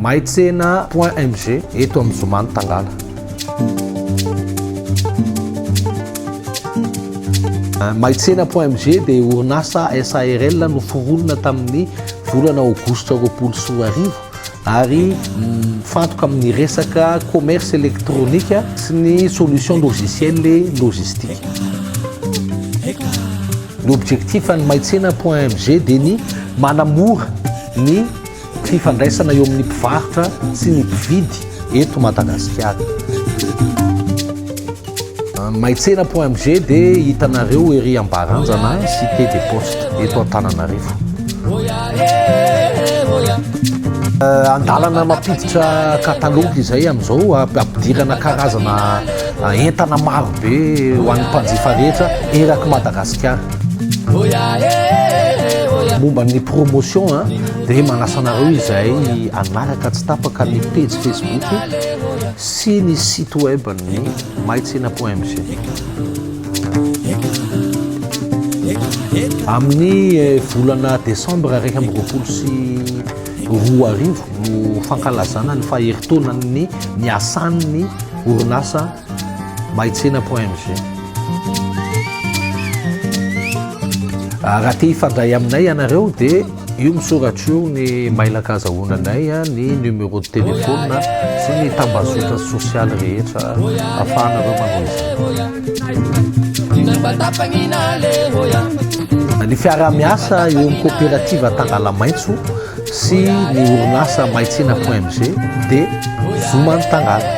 maitsena.mg eto amin'ny Zomany Tangala. maitsena.mg dia orinasa SARL noforonina tamin'ny volana aogositra 2021 ary fantoka amin'ny resaka commerce électronique sy ny solution logicielle logistique. L'objectif ny maitsena.mg dia ny manamora ny fifandraisana eo amin'ny mpivarotra sy ny mpividy eto Madagasikara. maitsena.mg dia hitanareo ery Ambaranjana cité des postes eto Antananarivo. Andalana mampiditra katalogy izay amin'izao ampidirana karazana entana marobe ho an'ny mpanjifa rehetra eraky Madagasikara. Momba ny promotion dia manasanareo izay anaraka tsy tapaka ny page Facebook sy ny site web ny maitsena.mg. Amin'ny volana Desambre 2024 no fankalazana ny faheritaonany ny asan'ny orinasa maitsena.mg. Raha te hifandray aminay ianareo dia io misoratra eo ny mailaka azahoananay ny numéro de téléphone sy ny tambazotra sosialy rehetra ahafahanareo manao izay. Ny fiara-miasa eo amin'ny coopérative Tangala Maitso sy ny orinasa maitsena.mg dia Zomany Tangala.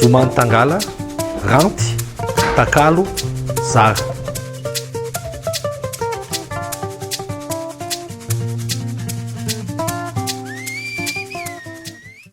Zomany Tangala, Ranty, Takalo, Zara.